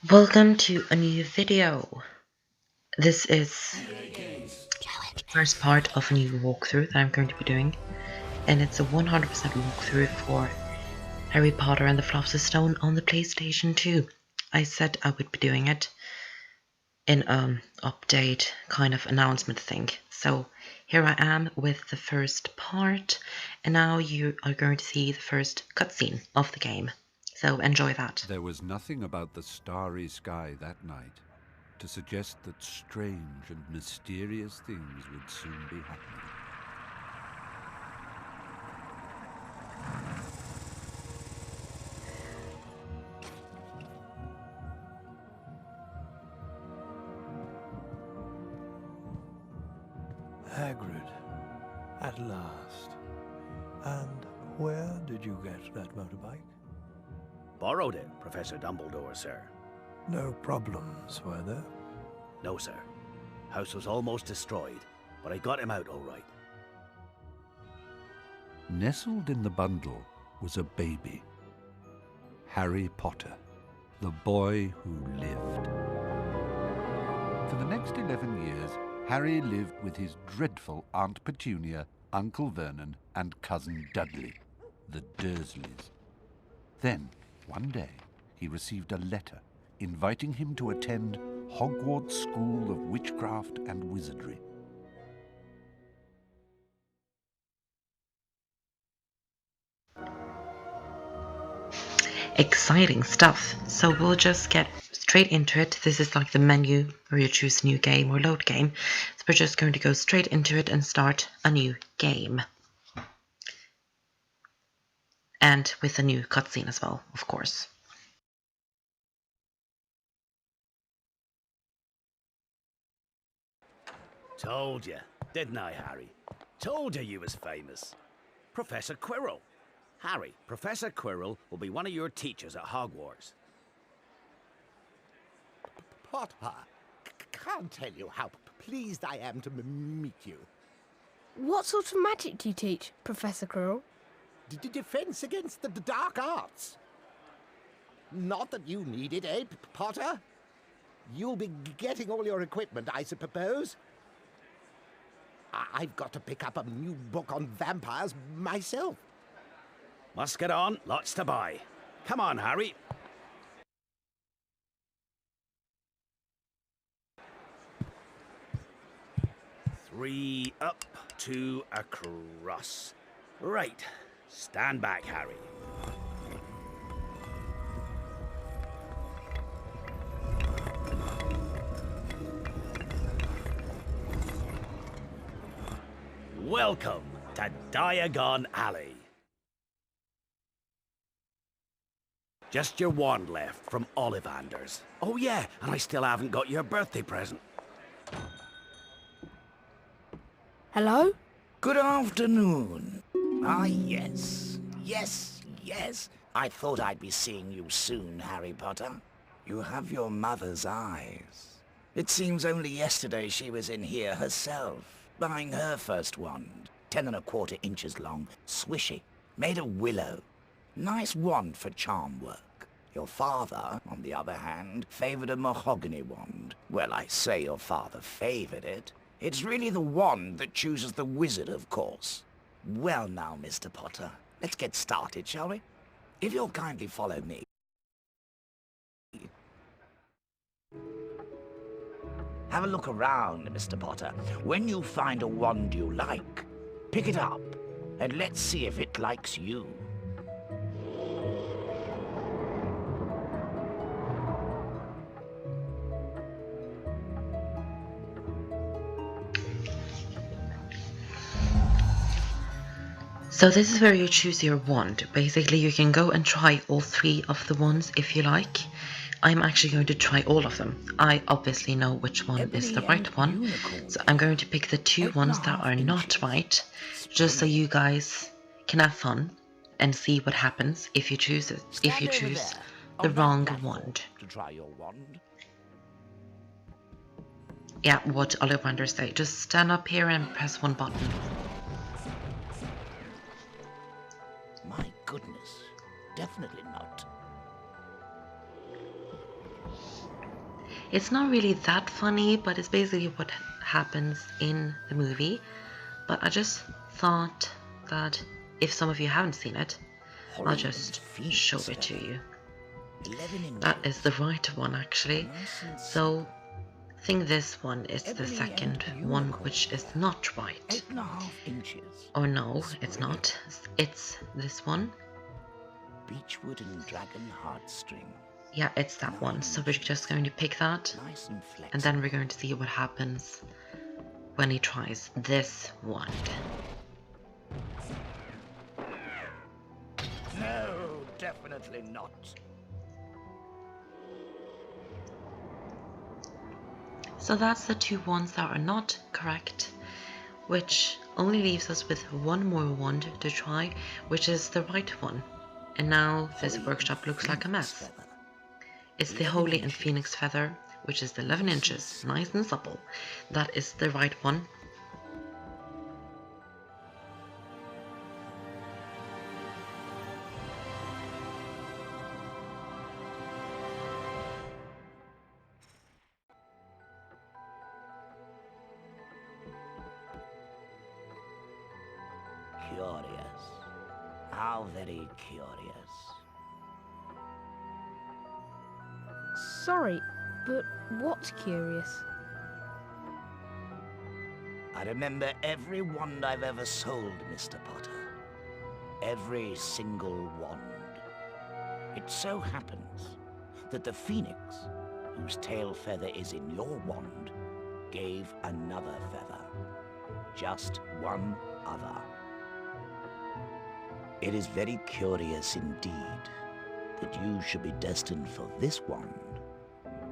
Welcome to a new video. This is the first part of a new walkthrough that I'm going to be doing, and it's a 100% walkthrough for Harry Potter and the Philosopher's Stone on the PlayStation 2. I said I would be doing it in an update kind of announcement thing. So here I am with the first part, and now you are going to see the first cutscene of the game. So enjoy that. There was nothing about the starry sky that night to suggest that strange and mysterious things would soon be happening. Hagrid, at last. And where did you get that motorbike? Borrowed it, Professor Dumbledore, sir. No problems, were there? No, sir. House was almost destroyed, but I got him out all right. Nestled in the bundle was a baby. Harry Potter, the boy who lived. For the next 11 years, Harry lived with his dreadful Aunt Petunia, Uncle Vernon, and Cousin Dudley, the Dursleys. Then, one day, he received a letter inviting him to attend Hogwarts School of Witchcraft and Wizardry. Exciting stuff. So we'll just get straight into it. This is like the menu where you choose new game or load game. So we're just going to go straight into it and start a new game. And with a new cutscene as well, of course. Told you, didn't I, Harry? Told you was famous. Professor Quirrell. Harry, Professor Quirrell will be one of your teachers at Hogwarts. Potter, can't tell you how pleased I am to meet you. What sort of magic do you teach, Professor Quirrell? Defense against the dark arts. Not that you need it, eh, Potter? You'll be getting all your equipment, I suppose. I've got to pick up a new book on vampires myself. Must get on, lots to buy. Come on, Harry. Three up, two across. Right, stand back, Harry. Welcome to Diagon Alley. Just your wand left from Olivander's. Oh yeah, and I still haven't got your birthday present. Hello? Good afternoon. Ah, yes. Yes. I thought I'd be seeing you soon, Harry Potter. You have your mother's eyes. It seems only yesterday she was in here herself, buying her first wand. 10¼ inches long, swishy, made of willow. Nice wand for charm work. Your father, on the other hand, favored a mahogany wand. Well, I say your father favored it. It's really the wand that chooses the wizard, of course. Well now, Mr. Potter, let's get started, shall we? If you'll kindly follow me. Have a look around, Mr. Potter. When you find a wand you like, pick it up, and let's see if it likes you. So this is where you choose your wand. Basically, you can go and try all 3 of the wands if you like. I'm actually going to try all of them. I obviously know which one is the right one, so I'm going to pick the 2 ones that are not right, just so you guys can have fun and see what happens if you choose the wrong wand. To try your wand. Yeah, what Olivander say. Just stand up here and press one button. My goodness, definitely not. It's not really that funny, but it's basically what happens in the movie. But I just thought that if some of you haven't seen it, I'll just show it to you. That is the right one, actually. So I think this one is the second one, which is not right. 8.5 inches. Oh no, it's not. It's this one. Beechwood and dragon heartstring. Yeah, it's that one. So we're just going to pick that. Nice and flexible. And then we're going to see what happens when he tries this wand. No, definitely not. So that's the two ones that are not correct, which only leaves us with one more wand to try, which is the right one. And now this workshop looks like a mess. It's the Holy and Phoenix Feather, which is 11 inches, nice and supple. That is the right one. Curious. How very curious. Sorry, but what's curious? I remember every wand I've ever sold, Mr. Potter. Every single wand. It so happens that the phoenix, whose tail feather is in your wand, gave another feather. Just one other. It is very curious indeed that you should be destined for this wand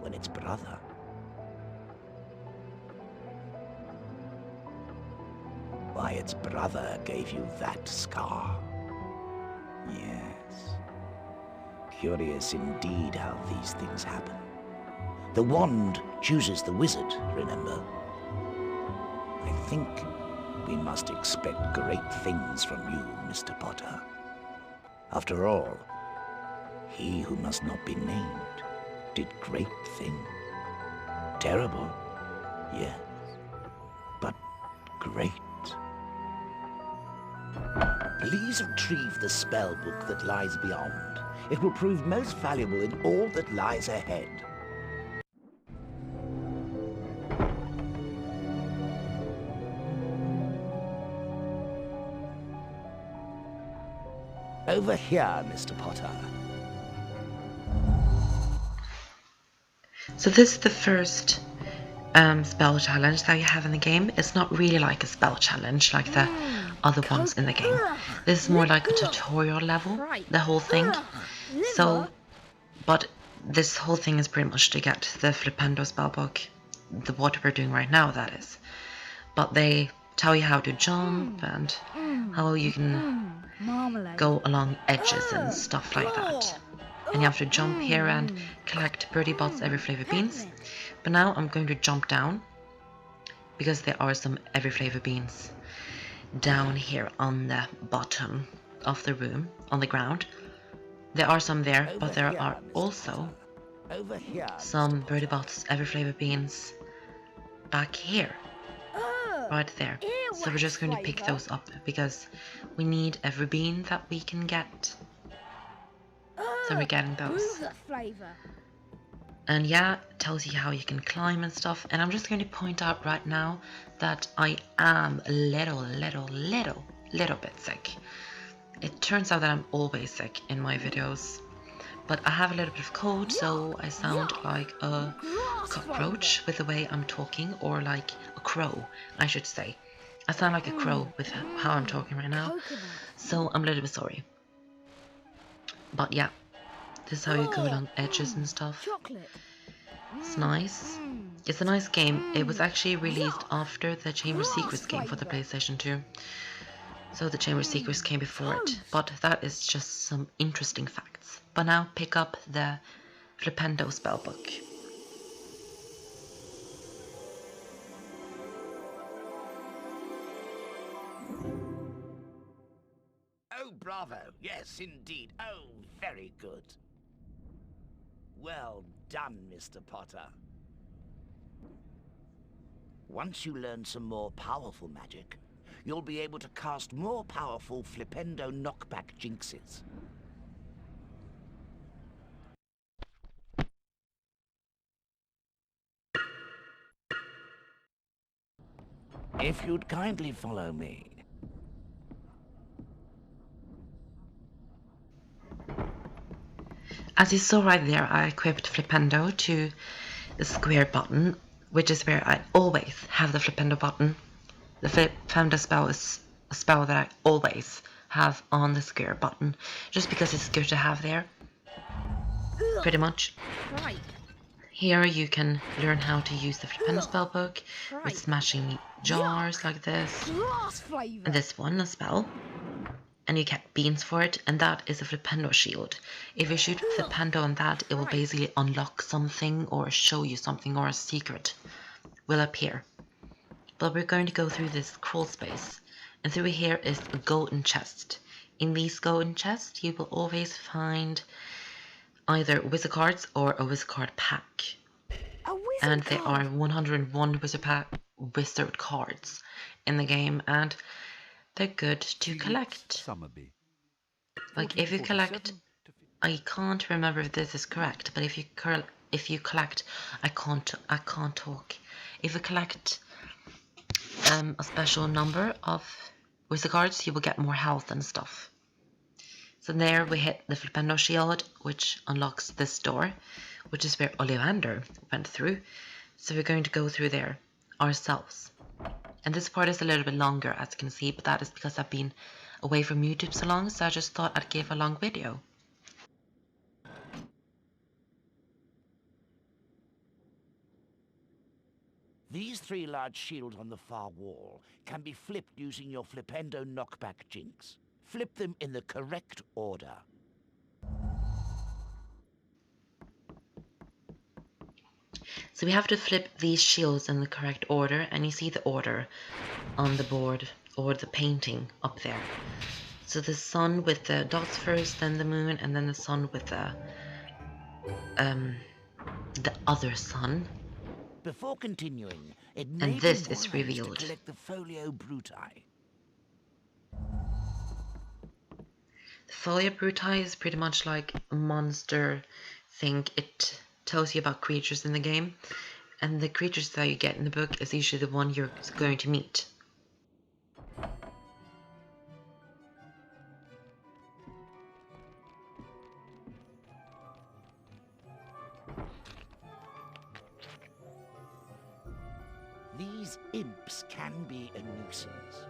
when its brother. Why, its brother gave you that scar. Yes. Curious indeed how these things happen. The wand chooses the wizard, remember? I think we must expect great things from you, Mr. Potter. After all, he who must not be named did great things. Terrible, yes, but great. Please retrieve the spell book that lies beyond. It will prove most valuable in all that lies ahead. Over here, Mr. Potter. So this is the first spell challenge that you have in the game. It's not really like a spell challenge like the other ones in the game. This is more like a tutorial level, the whole thing. So, but this whole thing is pretty much to get the Flipendo Spell Book, what we're doing right now, that is. But they tell you how to jump and how you can go along edges and stuff like that. And you have to jump here and collect birdie bots every flavor beans. But now I'm going to jump down, because there are some every flavor beans down here on the bottom of the room, on the ground. There are some there, but there are also some birdie bots every flavor beans back here, right there. So we're just going to pick those up because we need every bean that we can get. So we're getting those. And yeah, it tells you how you can climb and stuff. And I'm just going to point out right now that I am a little bit sick. It turns out that I'm always sick in my videos. But I have a little bit of cold, so I sound like a cockroach with the way I'm talking, or like a crow, I should say. I sound like a crow with how I'm talking right now, so I'm a little bit sorry. But yeah, this is how you go along edges and stuff. It's nice. It's a nice game. It was actually released after the Chamber Secrets game for the PlayStation 2. So the Chamber Secrets came before it, but that is just some interesting facts. But now pick up the Flipendo Spell Book. Oh, bravo. Yes, indeed. Oh, very good. Well done, Mr. Potter. Once you learn some more powerful magic, you'll be able to cast more powerful Flipendo knockback jinxes. If you'd kindly follow me. As you saw right there, I equipped Flipendo to the square button, which is where I always have the Flipendo button. The Flipendo spell is a spell that I always have on the square button, just because it's good to have there. Pretty much. Right. Here you can learn how to use the Flipendo Spell Book with Right. smashing jars like this. Grass flavour. And this one, a spell. And you get beans for it, and that is a Flipendo shield. If you shoot Flipendo on that, it will basically unlock something or show you something, or a secret will appear. But we're going to go through this crawl space, and through here is a golden chest. In these golden chests you will always find either wizard cards or a wizard card pack. And there are 101 wizard cards in the game, and they're good to collect. Summerby. Like if you collect, I can't remember if this is correct, but if you collect, I can't talk. If you collect a special number of wizard cards, you will get more health and stuff. So there we hit the Flipendo shield, which unlocks this door, which is where Olivander went through. So we're going to go through there ourselves. And this part is a little bit longer, as you can see, but that is because I've been away from YouTube so long, so I just thought I'd give a long video. These 3 large shields on the far wall can be flipped using your Flipendo knockback jinx. Flip them in the correct order. So we have to flip these shields in the correct order, and you see the order on the board, or the painting up there. So the sun with the dots first, then the moon, and then the sun with the other sun. Before continuing, it may And this be is wise revealed. to collect the Folio Bruti. The Folio Bruti is pretty much like a monster thing. It tells you about creatures in the game, and the creatures that you get in the book is usually the one you're going to meet. These imps can be a nuisance.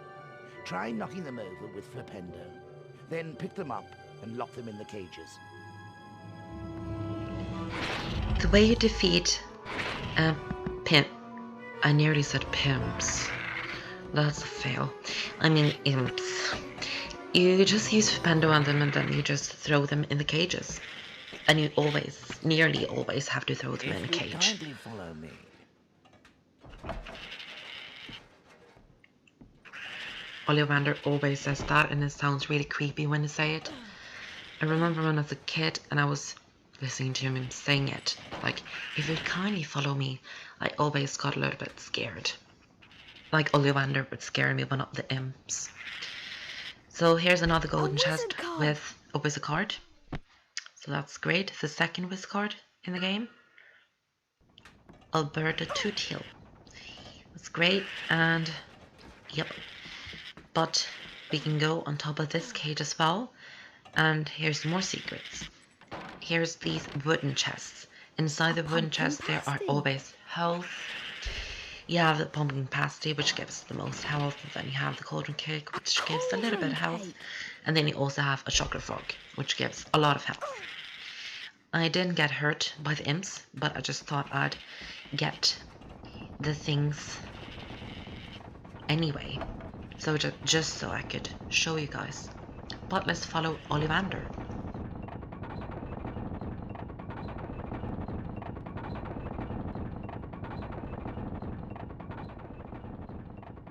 Try knocking them over with Flipendo, then pick them up and lock them in the cages. The way you defeat I nearly said pimps. That's a fail. I mean imps. You just use Flipendo on them, and then you just throw them in the cages. And you nearly always have to throw them in a cage. Kindly follow me. Olivander always says that, and it sounds really creepy when you say it. I remember when I was a kid and I was listening to him saying it. Like, if you'd kindly follow me, I always got a little bit scared. Like Olivander would scare me, but not the imps. So here's another golden chest with a wizard card. So that's great. The second wizard card in the game. Alberta Tootiel. That's great, and yep. But we can go on top of this cage as well, and here's more secrets. Here's these wooden chests. Inside the wooden chests there are always health. You have the pumpkin pasty, which gives the most health, and then you have the cauldron cake, which gives a little bit of health, and then you also have a chocolate frog, which gives a lot of health. I didn't get hurt by the imps, but I just thought I'd get the things anyway. So just so I could show you guys. But let's follow Olivander.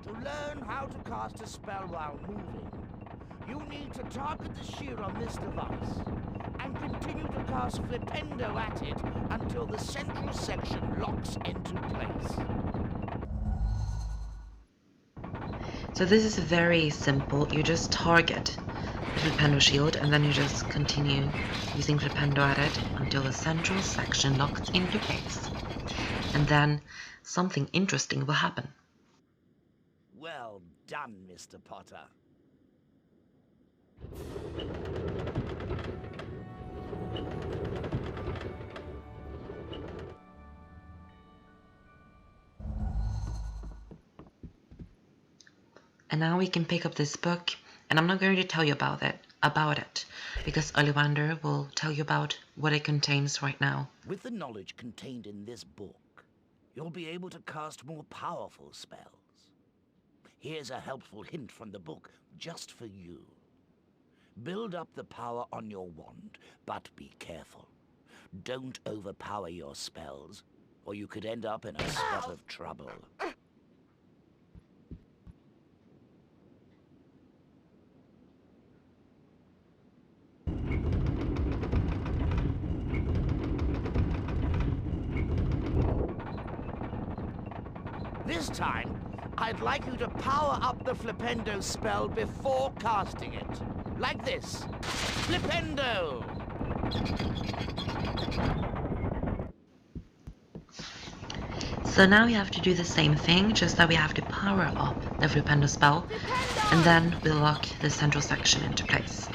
To learn how to cast a spell while moving, you need to target the shield on this device and continue to cast Flipendo at it until the central section locks into place. So this is very simple. You just target the Flipendo shield and then you just continue using Flipendo at it until the central section locks into place. And then something interesting will happen. Well done, Mr. Potter. And now we can pick up this book, and I'm not going to tell you about it, because Olivander will tell you about what it contains right now. With the knowledge contained in this book, you'll be able to cast more powerful spells. Here's a helpful hint from the book just for you. Build up the power on your wand, but be careful. Don't overpower your spells, or you could end up in a spot of trouble. This time, I'd like you to power up the Flipendo spell before casting it. Like this. Flipendo! So now we have to do the same thing, just that we have to power up the Flipendo spell, and then we'll lock the central section into place.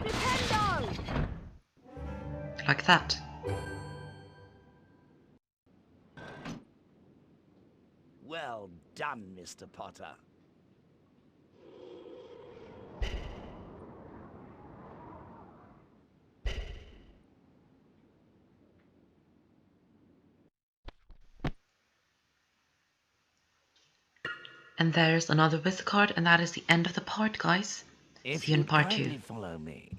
Flipendo! Like that. Well done, Mr. Potter. And there's another wizard card, and that is the end of the part, guys. If See you in you'd part kindly 2. follow me.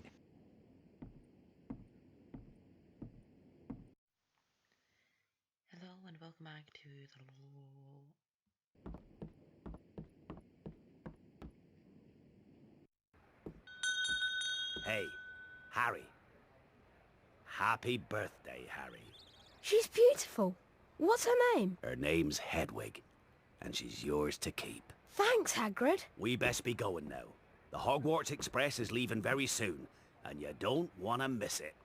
Hello and welcome back to the... Hey, Harry. Happy birthday, Harry. She's beautiful. What's her name? Her name's Hedwig, and she's yours to keep. Thanks, Hagrid. We best be going now. The Hogwarts Express is leaving very soon, and you don't want to miss it.